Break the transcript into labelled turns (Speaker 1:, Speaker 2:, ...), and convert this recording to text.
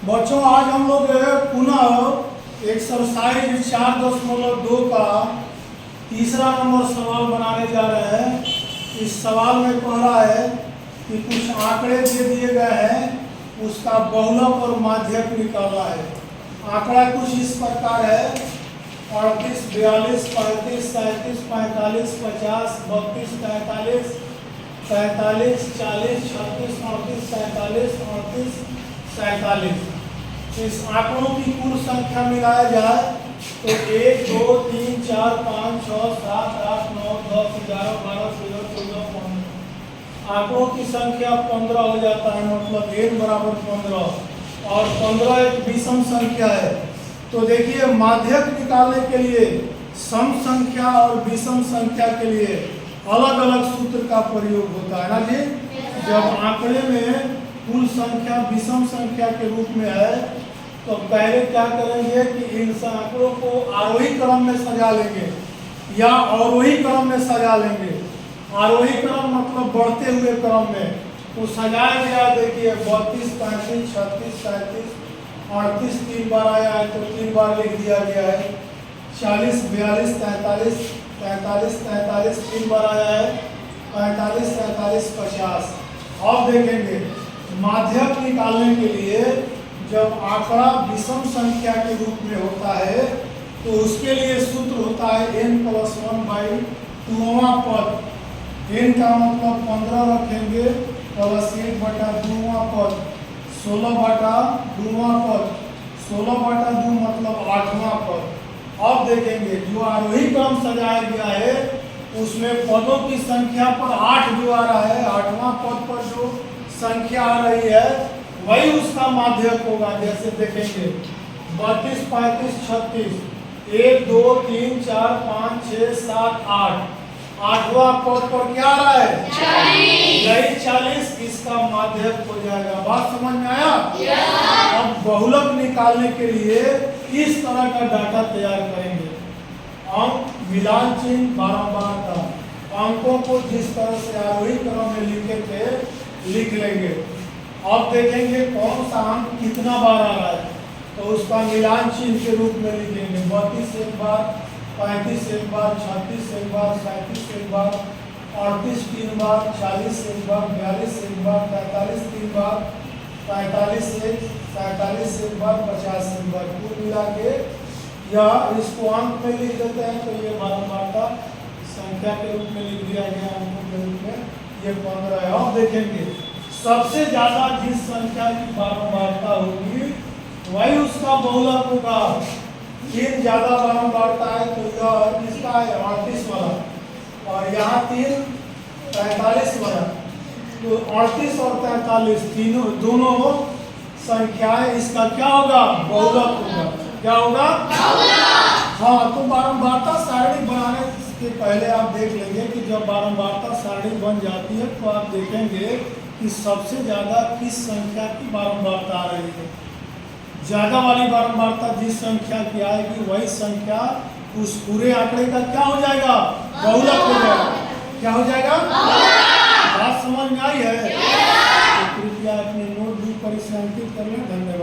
Speaker 1: बच्चों आज हम लोग पुनः एक्सरसाइज 4.2 का तीसरा नंबर सवाल बनाने जा रहे हैं। इस सवाल में कह रहा है कि कुछ आंकड़े दे दिए गए हैं, उसका बहुलक और माध्यक निकालना है। आंकड़ा कुछ इस प्रकार है 38, 42, 35, 37, 45, 50, 32, 43, 45, 40, 36, 38, 47, 38, 47। इस आंकड़ों की कुल संख्या मिलाया जाए तो 1, 2, 3, 4, 5, 6, 7, 8, 9, 10, 11, 12, 13, 14, 15। आंकड़ों की संख्या 15 हो जाता है, मतलब n बराबर 15 और 15 एक विषम संख्या है। तो देखिए माध्यक निकालने के लिए सम संख्या और विषम संख्या के लिए अलग अलग सूत्र का प्रयोग होता है ना जी। जब आंकड़े में कुल संख्या विषम संख्या के रूप में है तो पहले क्या करेंगे कि इन आंकड़ों को आरोही क्रम में सजा लेंगे या अवरोही क्रम में सजा लेंगे। आरोही क्रम मतलब बढ़ते हुए क्रम में तो सजाया गया। देखिए 32, 35, 36, 37, 38 3 बार आया है तो 3 बार लिख दिया गया है। 40, 42, 43, 43, 43 3 बार आया है। 45, 47, 50। अब देखेंगे माध्यक निकालने के लिए जब आंकड़ा विषम संख्या के रूप में होता है तो उसके लिए सूत्र होता है n+1/2वां पद। n का मतलब 15 रखेंगे प्लस 1/2वां पद 16/2वां पद 16/2 मतलब 8वां पद। अब देखेंगे जो आरोही क्रम सजाया गया है उसमें पदों की संख्या पर 8 जो आ रहा है, 8वां पद पर जो संख्या आ रही है वही उसका माध्यक होगा। जैसे देखेंगे 32, 35, 36, 1, 2, 3, 4, 5, 6, 7, 8। 8वां पद पर क्या आ रहा है? 40। 40 इसका माध्यक हो जाएगा। बात समझ में आया? अब बहुलक निकालने के लिए इस तरह का डाटा तैयार करेंगे। अंक मिलान चिन्ह बारंबारता, अंकों को जिस तरह से आरोही क्रम में लिखे थे लिख लेंगे। अब देखेंगे कौन सा अंक कितना बार आ रहा है तो उसका मिलान चिन्ह के रूप में लिखेंगे। 32 एक बार, 35 एक बार, 36 एक बार, 37 एक बार, 38 3 बार, 40 एक बार, 42 एक बार, 43 3 बार, 45 एक, 47 एक बार, 50 एक बार। कुल मिला के या इसको अंक में लिख देते हैं तो ये बारंबारता संख्या के रूप में लिख दिया गया अंकों के रूप में, ये 15 है। अब देखेंगे सबसे ज्यादा जिस संख्या की बारंबारता होगी वही उसका बहुलक होगा। 3 ज्यादा बारंबारता है तो यह किसका है? 38 वाला। और यहाँ 3 43 वाला। तो 38 और 43 तीनों दोनों संख्याएं इसका क्या होगा? बहुलक होगा। क्या होगा? हाँ, तो बारंबारता सारणी बनाने के पहले आप देख लेंगे कि जब बारंबारता सारणी बन जाती है तो आप देखेंगे कि सबसे ज्यादा किस संख्या की बारंबारता आ रही है। ज्यादा वाली बारंबारता जिस संख्या की आएगी वही संख्या उस पूरे आंकड़े का क्या हो जाएगा? बहुलक हो जाएगा। क्या हो जाएगा? बात समझ में आई है? तो कृपया अपनी नोटबुक पर इसे अंकित कर लें। धन्यवाद।